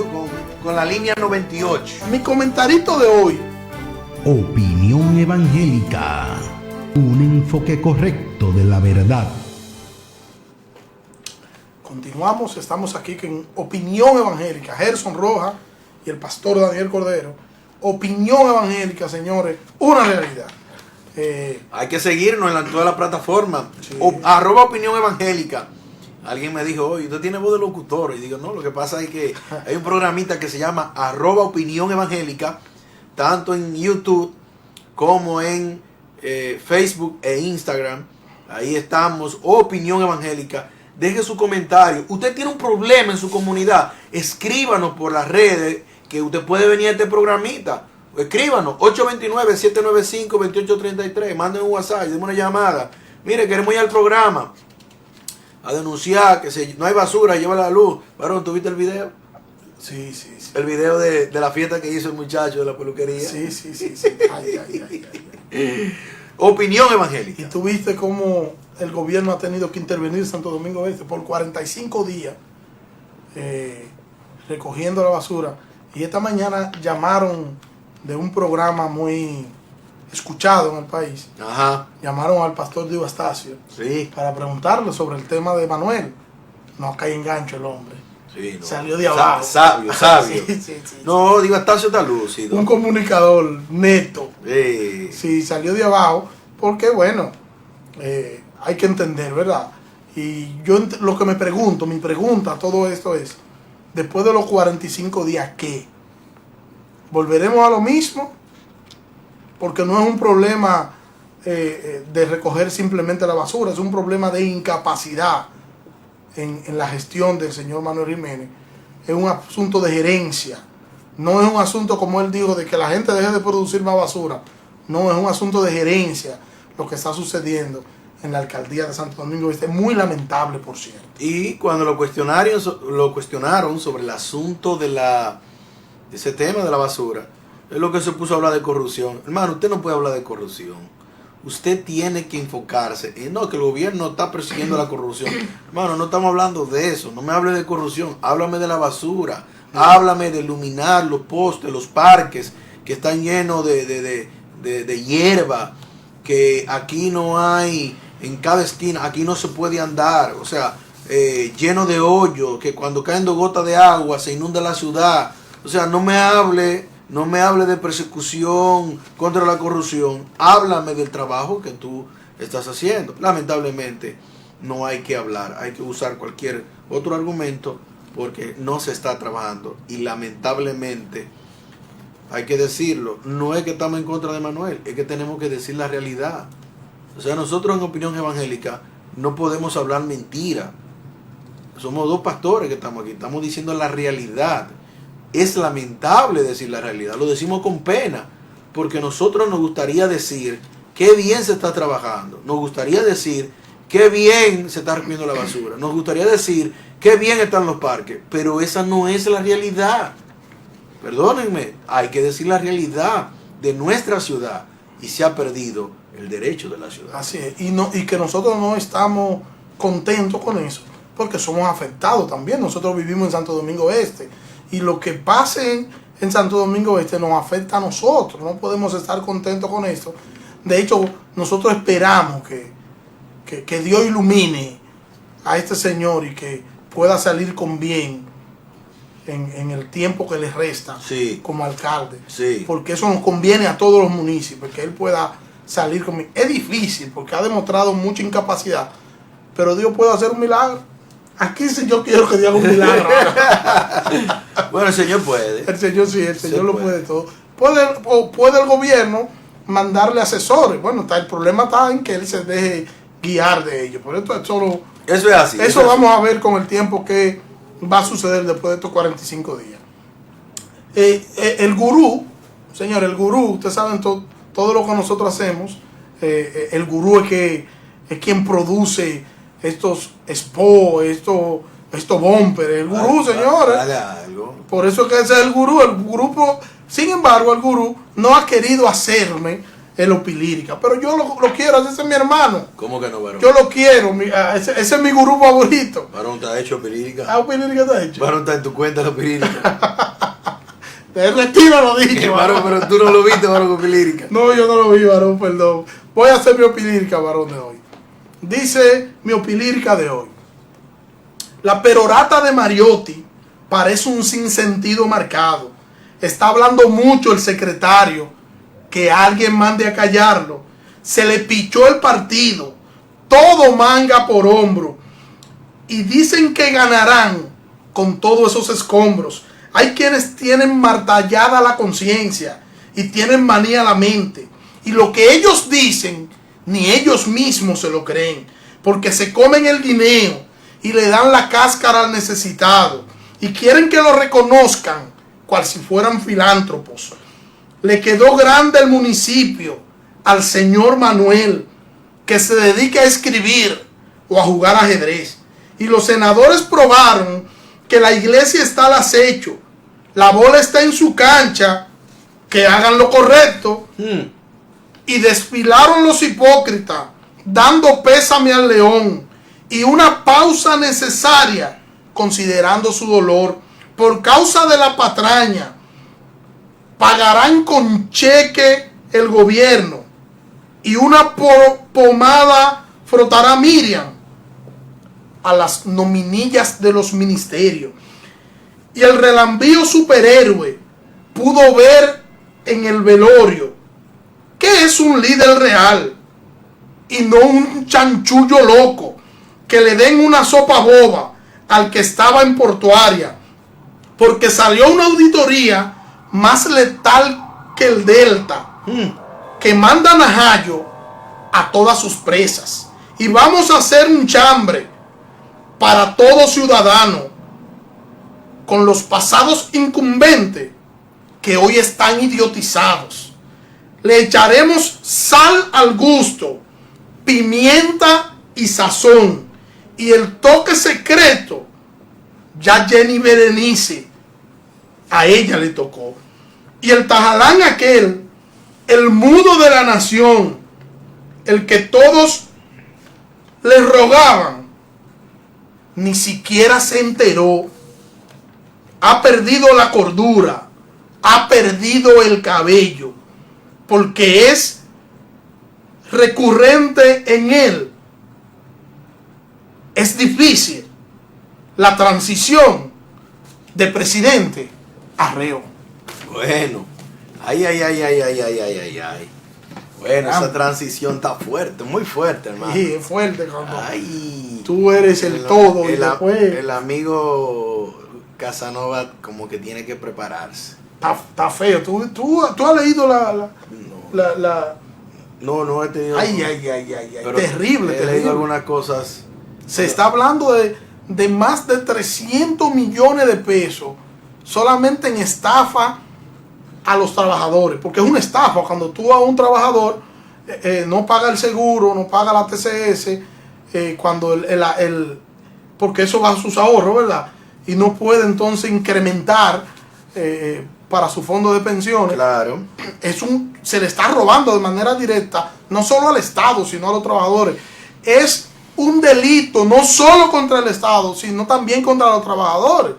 con la línea 98. Mi comentarito de hoy. Opinión evangélica. Un enfoque correcto de la verdad. Continuamos, estamos aquí con Opinión Evangélica, Gerson Rojas y el pastor Daniel Cordero. Opinión Evangélica, señores, una realidad. Hay que seguirnos en todas las plataformas. Sí. @Opinión Evangélica. Alguien me dijo, oye, usted tiene voz de locutor. Y digo, no, lo que pasa es que hay un programita que se llama @Opinión Evangélica, tanto en YouTube como en Facebook e Instagram. Ahí estamos, Opinión Evangélica. Deje su comentario. Usted tiene un problema en su comunidad, escríbanos por las redes, que usted puede venir a este programita. Escríbanos, 829-795-2833. Manden un WhatsApp, denme una llamada. Mire, queremos ir al programa a denunciar que no hay basura, lleva la luz. Varón, ¿tú viste el video? Sí. El video de la fiesta que hizo el muchacho de la peluquería. Sí. Ay. Opinión Evangélica. Y tú viste cómo el gobierno ha tenido que intervenir en Santo Domingo Este por 45 días recogiendo la basura. Y esta mañana llamaron de un programa muy escuchado en el país. Ajá. Llamaron al pastor Dio Astacio, Sí. para preguntarle sobre el tema de Manuel. No cae en gancho el hombre. Sí, no. Salió de abajo. Sabio. Sí. No, digo, Astacio está lúcido. Un comunicador neto. Sí. Sí, salió de abajo porque, bueno, hay que entender, ¿verdad? Y yo lo que me pregunto, mi pregunta a todo esto es, después de los 45 días, ¿qué? ¿Volveremos a lo mismo? Porque no es un problema de recoger simplemente la basura, es un problema de incapacidad en la gestión del señor Manuel Jiménez. Es un asunto de gerencia. No es un asunto, como él dijo, de que la gente deje de producir más basura. No, es un asunto de gerencia lo que está sucediendo en la alcaldía de Santo Domingo Este. Muy lamentable, por cierto. Y cuando lo cuestionaron sobre el asunto de ese tema de la basura, es lo que se puso a hablar de corrupción. Hermano, usted no puede hablar de corrupción. Usted tiene que enfocarse en no, que el gobierno está persiguiendo la corrupción. Hermano, no estamos hablando de eso. No me hable de corrupción. Háblame de la basura. Háblame de iluminar los postes, los parques que están llenos de hierba. Que aquí no hay, en cada esquina, aquí no se puede andar. O sea, lleno de hoyos, que cuando caen 2 gotas de agua se inunda la ciudad. O sea, no me hable de persecución contra la corrupción. Háblame del trabajo que tú estás haciendo. Lamentablemente no hay que hablar, hay que usar cualquier otro argumento porque no se está trabajando. Y lamentablemente hay que decirlo, no es que estamos en contra de Manuel, es que tenemos que decir la realidad. O sea, nosotros en Opinión Evangélica no podemos hablar mentira. Somos 2 pastores que estamos aquí, estamos diciendo la realidad. Es lamentable decir la realidad, lo decimos con pena, porque nosotros nos gustaría decir qué bien se está trabajando, nos gustaría decir qué bien se está recogiendo la basura, nos gustaría decir qué bien están los parques, pero esa no es la realidad. Perdónenme, hay que decir la realidad de nuestra ciudad y se ha perdido el derecho de la ciudad. Así es, y que nosotros no estamos contentos con eso, porque somos afectados también. Nosotros vivimos en Santo Domingo Este. Y lo que pase en Santo Domingo Este nos afecta a nosotros. No podemos estar contentos con esto. De hecho, nosotros esperamos que Dios ilumine a este señor y que pueda salir con bien en el tiempo que le resta, sí, como alcalde. Sí. Porque eso nos conviene a todos los municipios, que él pueda salir con bien. Es difícil porque ha demostrado mucha incapacidad, pero Dios puede hacer un milagro. Aquí sí yo quiero que Dios haga un milagro. Bueno, el Señor puede. El Señor sí, el Señor lo puede. puede todo. Puede el gobierno mandarle asesores. Bueno, el problema está en que él se deje guiar de ellos. Por eso es solo... Eso es así. Eso vamos a ver con el tiempo que va a suceder después de estos 45 días. El gurú, señor, el gurú, ustedes saben todo lo que nosotros hacemos. El gurú es quien produce estos spots, estos bumpers. El gurú, señores. Por eso es que ese es el gurú. El grupo, sin embargo, el gurú no ha querido hacerme el opilírica, pero yo lo quiero, ese es mi hermano. ¿Cómo que no, varón? Yo lo quiero, ese es mi gurú favorito. Varón, ¿te ha hecho opilírica? ¿Opilírica está hecho? Varón, ¿está en tu cuenta la opilírica? De retiro lo dije, varón, pero tú no lo viste, varón, opilírica. No, yo no lo vi, varón, perdón. Voy a hacer mi opilírica, varón, de hoy. Dice mi opilírica de hoy: la perorata de Mariotti parece un sinsentido marcado. Está hablando mucho el secretario. Que alguien mande a callarlo. Se le pichó el partido. Todo manga por hombro. Y dicen que ganarán con todos esos escombros. Hay quienes tienen martallada la conciencia y tienen manía la mente. Y lo que ellos dicen, ni ellos mismos se lo creen. Porque se comen el guineo y le dan la cáscara al necesitado. Y quieren que lo reconozcan, cual si fueran filántropos. Le quedó grande el municipio al señor Manuel, que se dedica a escribir o a jugar ajedrez. Y los senadores probaron que la iglesia está al acecho. La bola está en su cancha, que hagan lo correcto. Y desfilaron los hipócritas, dando pésame al león. Y una pausa necesaria, considerando su dolor. Por causa de la patraña, pagarán con cheque el gobierno y una pomada frotará Miriam a las nominillas de los ministerios. Y el relambío superhéroe pudo ver en el velorio que es un líder real y no un chanchullo loco que le den una sopa boba al que estaba en Portuaria, porque salió una auditoría más letal que el Delta, que manda Najayo a todas sus presas. Y vamos a hacer un chambre para todo ciudadano con los pasados incumbentes que hoy están idiotizados. Le echaremos sal al gusto, pimienta y sazón, y el toque secreto, ya Jenny Berenice, a ella le tocó. Y el tajalán aquel, el mudo de la nación, el que todos le rogaban, ni siquiera se enteró. Ha perdido la cordura, ha perdido el cabello, porque es recurrente en él. Es difícil la transición de presidente a reo. Bueno, ay. Bueno, esa transición está fuerte, muy fuerte, hermano. Sí, es fuerte cuando ay, tú eres el todo y después... El amigo Casanova como que tiene que prepararse. Está feo. ¿Tú has leído No he tenido... Ay. Terrible. He leído algunas cosas. Se está hablando de más de 300 millones de pesos solamente en estafa a los trabajadores, porque es una estafa cuando tú a un trabajador no paga el seguro, no paga la TCS, cuando porque eso va a sus ahorros, ¿verdad? Y no puede entonces incrementar para su fondo de pensiones. Claro. Se le está robando de manera directa, no solo al Estado, sino a los trabajadores. Es un delito no solo contra el Estado, sino también contra los trabajadores.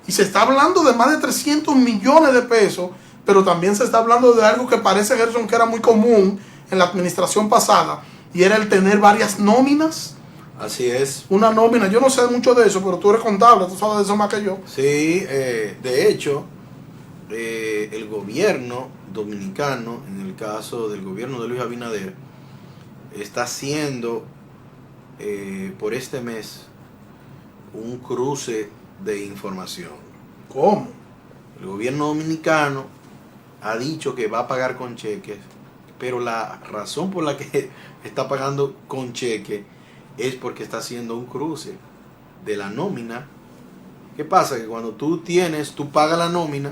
Y se está hablando de más de 300 millones de pesos, pero también se está hablando de algo que parece, Gerson, que era muy común en la administración pasada, y era el tener varias nóminas. Así es. Una nómina, yo no sé mucho de eso, pero tú eres contable, tú sabes de eso más que yo. Sí, de hecho, el gobierno dominicano, en el caso del gobierno de Luis Abinader, está haciendo por este mes un cruce de información. ¿Cómo? El gobierno dominicano ha dicho que va a pagar con cheques, pero la razón por la que está pagando con cheque es porque está haciendo un cruce de la nómina. ¿Qué pasa? Que cuando tú pagas la nómina,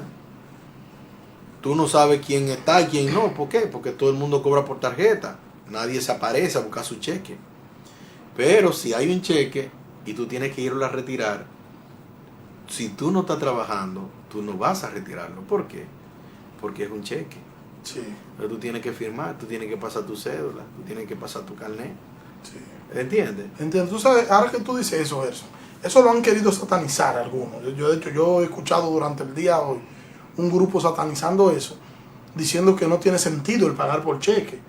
tú no sabes quién está y quién no. ¿Por qué? Porque todo el mundo cobra por tarjeta. Nadie se aparece a buscar su cheque. Pero si hay un cheque y tú tienes que irlo a retirar, si tú no estás trabajando, tú no vas a retirarlo. ¿Por qué? Porque es un cheque. Sí. Pero tú tienes que firmar, tú tienes que pasar tu cédula, tú tienes que pasar tu carnet. Sí. ¿Entiendes? Entiendo. Tú sabes, ahora que tú dices eso lo han querido satanizar algunos. De hecho, yo he escuchado durante el día hoy un grupo satanizando eso, diciendo que no tiene sentido el pagar por cheque,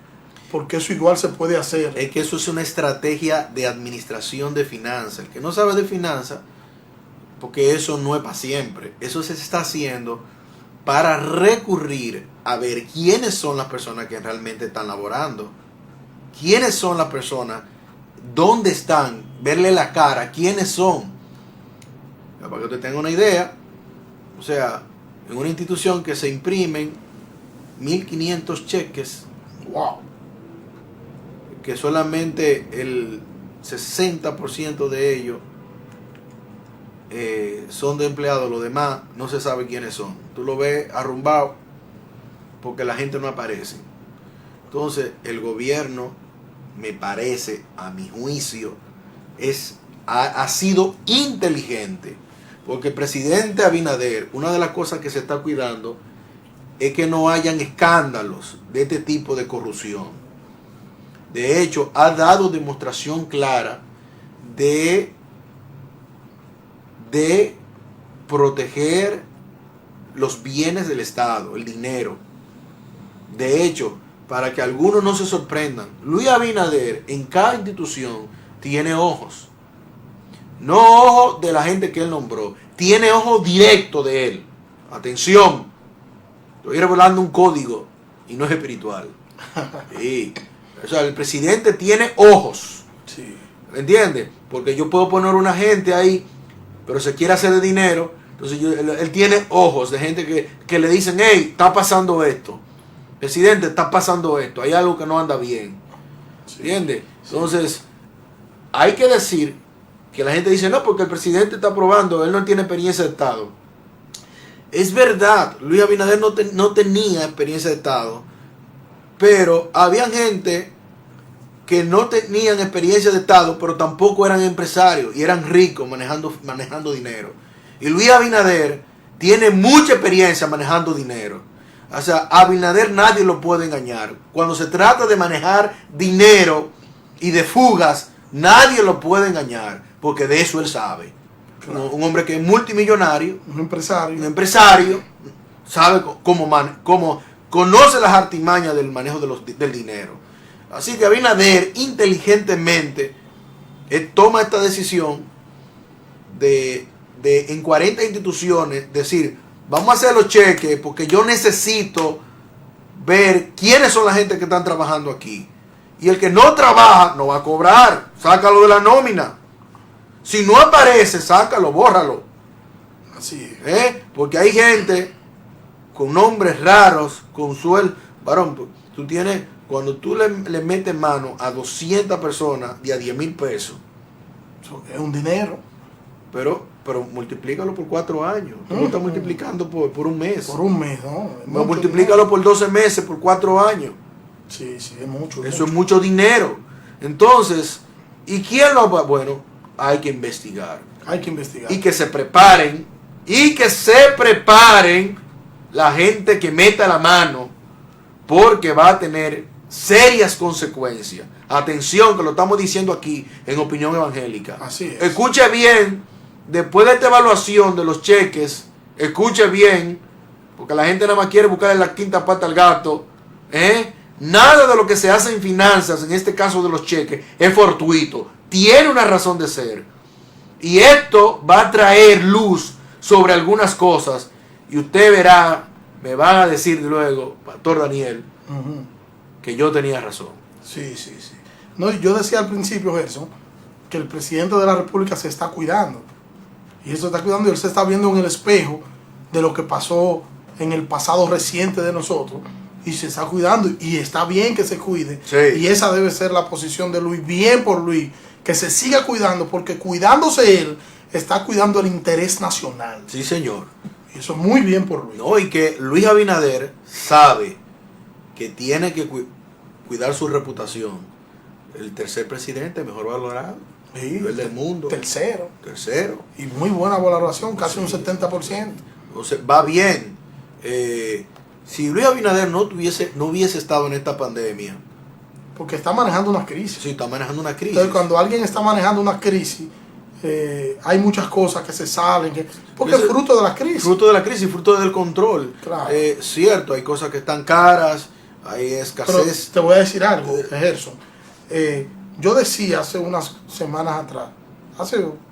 porque eso igual se puede hacer. Es que eso es una estrategia de administración de finanzas. El que no sabe de finanzas, porque eso no es para siempre, eso se está haciendo para recurrir a ver quiénes son las personas que realmente están laborando, quiénes son las personas, dónde están, verle la cara, quiénes son. Para que usted tenga una idea, o sea, en una institución que se imprimen 1.500 cheques, Wow. que solamente el 60% de ellos son de empleados, los demás no se sabe quiénes son. Tú lo ves arrumbado porque la gente no aparece. Entonces el gobierno, me parece, a mi juicio, ha sido inteligente, porque el presidente Abinader, una de las cosas que se está cuidando es que no hayan escándalos de este tipo de corrupción. De hecho, ha dado demostración clara de proteger los bienes del Estado, el dinero. De hecho, para que algunos no se sorprendan, Luis Abinader en cada institución tiene ojos. No ojos de la gente que él nombró, tiene ojos directos de él. Atención, estoy revelando un código y no es espiritual. Sí. O sea, el presidente tiene ojos. Sí. ¿Me entiendes? Porque yo puedo poner una gente ahí, pero se quiere hacer de dinero. Entonces él tiene ojos de gente que le dicen, hey, está pasando esto. Presidente, está pasando esto. Hay algo que no anda bien. Sí. ¿Entiendes? Entonces, hay que decir que la gente dice, no, porque el presidente está aprobando, él no tiene experiencia de Estado. Es verdad, Luis Abinader no tenía experiencia de Estado, pero había gente que no tenían experiencia de Estado, pero tampoco eran empresarios y eran ricos manejando dinero. Y Luis Abinader tiene mucha experiencia manejando dinero. O sea, Abinader nadie lo puede engañar. Cuando se trata de manejar dinero y de fugas, nadie lo puede engañar, porque de eso él sabe. Claro. Un hombre que es multimillonario, Un empresario, sabe cómo conoce las artimañas del manejo del dinero. Así que Abinader inteligentemente toma esta decisión de en 40 instituciones decir, vamos a hacer los cheques porque yo necesito ver quiénes son la gente que están trabajando aquí. Y el que no trabaja no va a cobrar, sácalo de la nómina. Si no aparece, sácalo, bórralo. Así es. Porque hay gente con nombres raros, con sueldo. Varón, tú tienes, cuando tú le metes mano a 200 personas de a 10,000 pesos, Eso es un dinero. pero multiplícalo por 4 años. Tú lo estás multiplicando por un mes. Por un mes, ¿no? Es mucho Multiplícalo dinero. por 12 meses, por 4 años. Sí, es mucho. Eso es mucho dinero. Entonces, ¿y quién lo va? Bueno, hay que investigar. Hay que investigar. Y que se preparen. La gente que meta la mano, porque va a tener serias consecuencias. Atención, que lo estamos diciendo aquí en Opinión Evangélica. Así es. Escuche bien, después de esta evaluación de los cheques, escuche bien, porque la gente nada más quiere buscarle la quinta pata al gato. Nada de lo que se hace en finanzas, en este caso de los cheques, es fortuito. Tiene una razón de ser. Y esto va a traer luz sobre algunas cosas. Y usted verá, me van a decir luego, Pastor Daniel, que yo tenía razón. Sí. No, yo decía al principio, Gerson, que el presidente de la República se está cuidando. Y eso está cuidando, y él se está viendo en el espejo de lo que pasó en el pasado reciente de nosotros. Y se está cuidando, y está bien que se cuide. Sí. Y esa debe ser la posición de Luis. Bien por Luis, que se siga cuidando, porque cuidándose él, está cuidando el interés nacional. Sí, señor. Y eso es muy bien por Luis. No, y que Luis Abinader sabe que tiene que cuidar su reputación. El tercer presidente mejor valorado. Sí, El del mundo. Tercero. Tercero. Y muy buena valoración, casi un 70%. Entonces, va bien. Si Luis Abinader no hubiese estado en esta pandemia, Porque está manejando una crisis. sí, está manejando una crisis. Entonces, cuando alguien está manejando una crisis, hay muchas cosas que se salen, porque es fruto de la crisis. Fruto de la crisis, fruto del control. Claro. Cierto, hay cosas que están caras, hay Pero escasez. te voy a decir algo, Gerson. Yo decía hace unas semanas atrás,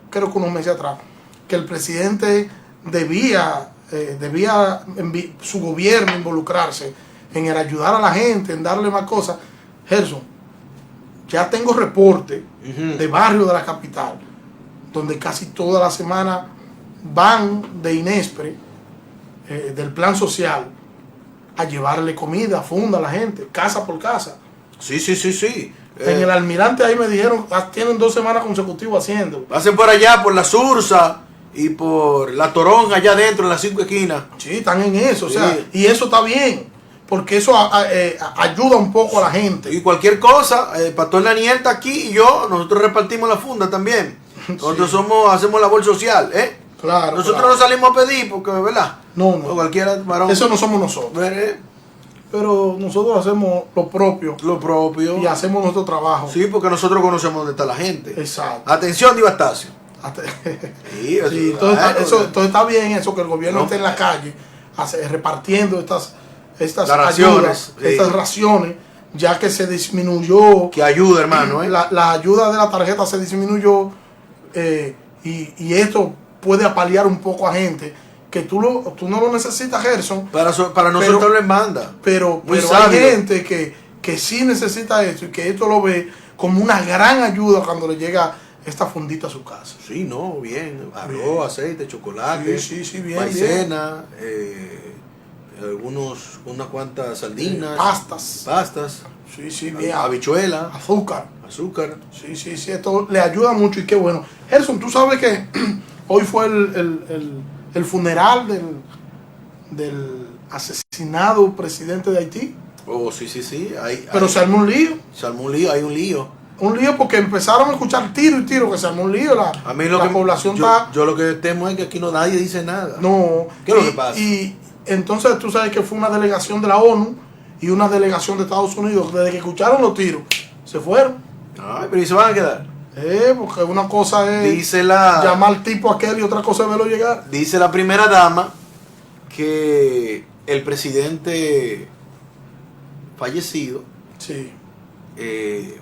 creo que unos meses atrás, que el presidente debía su gobierno involucrarse en el ayudar a la gente, en darle más cosas. Gerson, ya tengo reporte de barrios de la capital, donde casi toda la semana van de Inespre, del plan social, a llevarle comida, funda a la gente, casa por casa. Sí. En el Almirante ahí me dijeron, tienen 2 semanas consecutivas haciendo. Pasen por allá, por la Sursa y por la Toronja, allá adentro, en las 5 esquinas. Sí, están en eso, o sea, Sí. y eso está bien, porque eso ayuda un poco a la gente. Y cualquier cosa, el pastor Daniel está aquí y nosotros repartimos la funda también. Nosotros hacemos labor social, ¿eh? Claro. Nosotros claro. no salimos a pedir porque, ¿verdad? No. O cualquiera varón. Eso no somos nosotros. Pero nosotros hacemos lo propio Lo propio. y hacemos nuestro trabajo. Sí, porque nosotros conocemos dónde está la gente. Exacto. Atención, Divastacio. Sí, Sí, entonces está bien eso, que el gobierno esté en la calle repartiendo estas Las raciones, ayudas, sí. estas raciones, ya que se disminuyó. Que ayuda, hermano, ¿eh? La ayuda de la tarjeta se disminuyó, y esto puede apalear un poco a gente que tú no lo necesitas, Gerson. Para no soltarlo en banda. Pero hay sabio. gente que sí necesita esto, y que esto lo ve como una gran ayuda cuando le llega esta fundita a su casa. Sí, no, bien. Arroz, Bien. aceite, chocolate, Sí, bien, maicena, unas cuantas sardinas, pastas, Sí, bien. habichuela, Azúcar. azúcar. Sí, esto le ayuda mucho, y qué bueno. Gerson, tú sabes que hoy fue el funeral del asesinado presidente de Haití. Oh, sí. Pero se armó un lío. Se armó un lío, hay un lío. Un lío porque empezaron a escuchar tiro y tiro, que se armó un lío. A mí la población está... Yo lo que temo es que aquí nadie dice nada. No. ¿Qué es lo que pasa? Y entonces tú sabes que fue una delegación de la ONU y una delegación de Estados Unidos. Desde que escucharon los tiros, se fueron. Ay, pero ¿y se van a quedar? Porque una cosa es Dice la... llamar al tipo aquel, y otra cosa es verlo llegar. Dice la primera dama que el presidente fallecido Sí.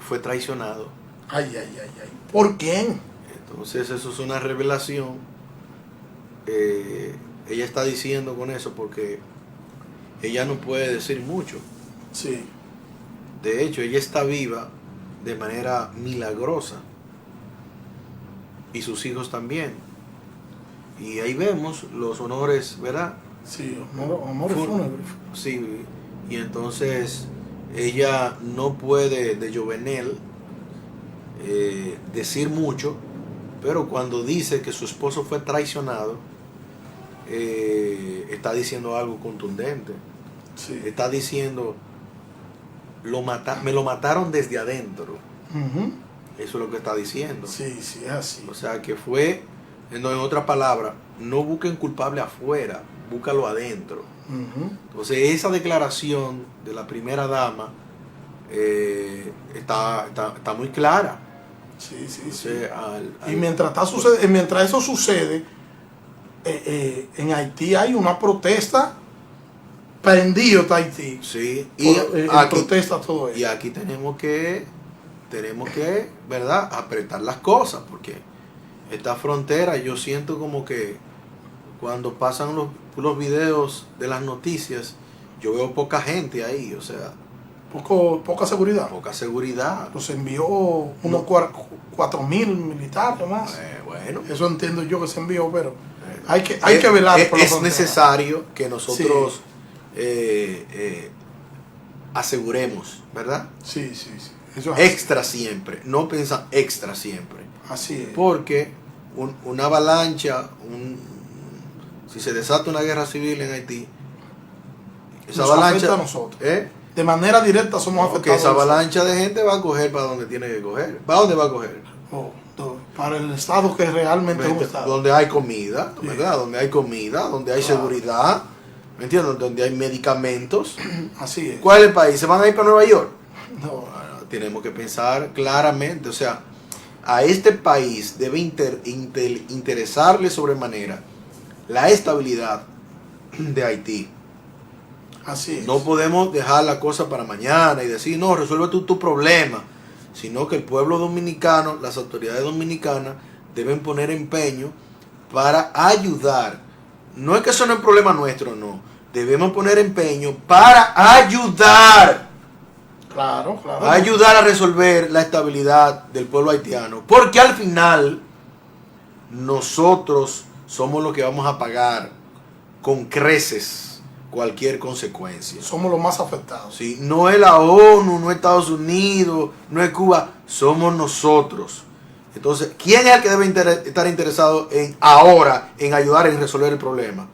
fue traicionado. Ay. ¿Por quién? Entonces eso es una revelación. Ella está diciendo con eso porque ella no puede decir mucho. Sí. De hecho, ella está viva de manera milagrosa. Y sus hijos también. Y ahí vemos los honores, ¿verdad? Sí, amores fúnebres. Sí, y entonces ella no puede de Jovenel decir mucho, pero cuando dice que su esposo fue traicionado, está diciendo algo contundente. Sí. Está diciendo, me lo mataron desde adentro. Ujú. Eso es lo que está diciendo. Sí, es así. O sea que fue, en otra palabra, no busquen culpable afuera, búscalo adentro. Ujú. Entonces esa declaración de la primera dama está muy clara. Sí. Entonces, Y mientras eso sucede, en Haití hay una protesta. Prendido está Haití. sí, y Aquí protesta todo eso. y aquí tenemos que, ¿verdad?, apretar las cosas, porque esta frontera, yo siento como que cuando pasan los videos de las noticias, yo veo poca gente ahí, o sea, Poca seguridad. Poca seguridad. Los envió unos 4.000 militares más. Bueno. Eso entiendo yo que se envió, pero hay que velar por la es frontera. necesario que nosotros aseguremos, ¿verdad? Sí. Eso es Extra siempre. No piensan extra siempre. así es. Porque una avalancha, si se desata una guerra civil en Haití, esa Nos avalancha afecta a nosotros. De manera directa somos que afectados. esa avalancha de gente va a coger para donde tiene que coger. ¿Para dónde va a coger? Para el estado que realmente es un estado. Donde hay comida, ¿verdad? Donde hay comida, donde hay seguridad, ¿me entiendes? Donde hay medicamentos. Así es. ¿Cuál es el país? ¿Se van a ir para Nueva York? No. Tenemos que pensar claramente, o sea, a este país debe interesarle sobremanera la estabilidad de Haití. Así es. No podemos dejar la cosa para mañana y decir, no, resuelve tú tu problema, sino que el pueblo dominicano, las autoridades dominicanas deben poner empeño para ayudar. No es que eso no es un problema nuestro, no. Debemos poner empeño para ayudar. Claro. Ayudar a resolver la estabilidad del pueblo haitiano. Porque al final, nosotros somos los que vamos a pagar con creces cualquier consecuencia. Somos los más afectados. ¿Sí? No es la ONU, no es Estados Unidos, no es Cuba, somos nosotros. Entonces, ¿quién es el que debe estar interesado ahora en ayudar en resolver el problema?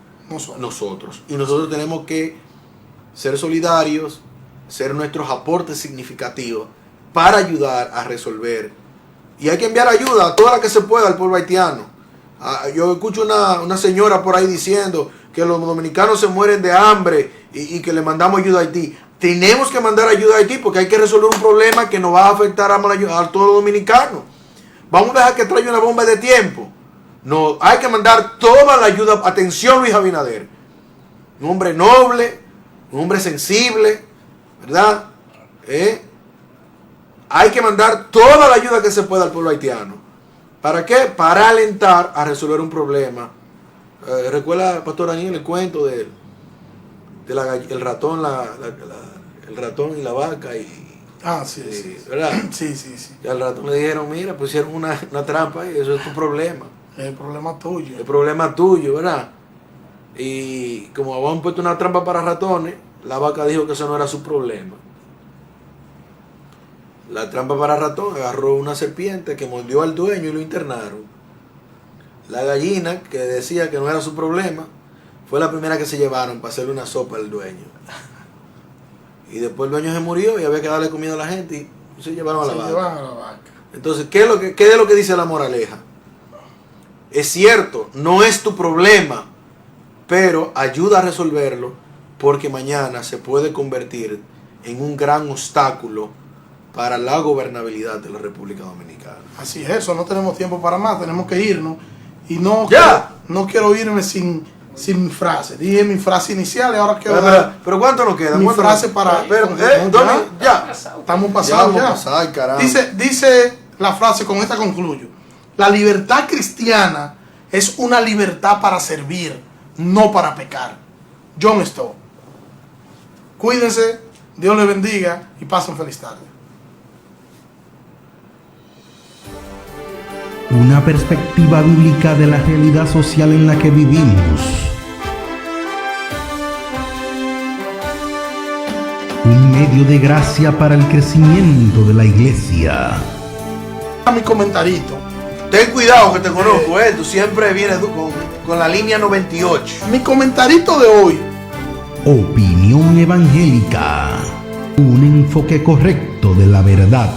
Nosotros. Y nosotros tenemos que ser solidarios, ser nuestros aportes significativos para ayudar a resolver. Y hay que enviar ayuda a toda la que se pueda al pueblo haitiano. Yo escucho una señora por ahí diciendo que los dominicanos se mueren de hambre y que le mandamos ayuda a Haití. Tenemos que mandar ayuda a Haití porque hay que resolver un problema que nos va a afectar a todos los dominicanos. Vamos a dejar que traiga una bomba de tiempo. No, hay que mandar toda la ayuda. Atención, Luis Abinader. Un hombre noble, un hombre sensible, ¿verdad? Hay que mandar toda la ayuda que se pueda al pueblo haitiano. ¿Para qué? Para alentar a resolver un problema. ¿Recuerda, Pastor Daniel, el cuento del ratón, el ratón y la vaca? Sí. ¿Verdad? Sí. Y al ratón le dijeron, mira, pusieron una trampa y eso es tu problema. El problema tuyo. El problema tuyo, ¿verdad? Y como habían puesto una trampa para ratones, la vaca dijo que eso no era su problema. La trampa para ratón agarró una serpiente que mordió al dueño y lo internaron. La gallina, que decía que no era su problema, fue la primera que se llevaron para hacerle una sopa al dueño. Y después el dueño se murió y había que darle comida a la gente y se llevaron a la vaca. Entonces, ¿qué es lo que dice la moraleja? Es cierto, no es tu problema, pero ayuda a resolverlo porque mañana se puede convertir en un gran obstáculo para la gobernabilidad de la República Dominicana. Así es eso, no tenemos tiempo para más, tenemos que irnos. Y no quiero irme sin mi frase. Dije mi frase inicial y ahora quiero dar pero ¿cuánto nos queda? Mi frase para... ya. Estamos pasados ya. Dice la frase, con esta concluyo. La libertad cristiana es una libertad para servir, no para pecar. John Stott. Cuídense, Dios les bendiga y pasen feliz tarde. Una perspectiva bíblica de la realidad social en la que vivimos. Un medio de gracia para el crecimiento de la iglesia. Mi comentarito. Ten cuidado que te conozco, tú siempre vienes con la línea 98. Mi comentarito de hoy. Opinión evangélica. Un enfoque correcto de la verdad.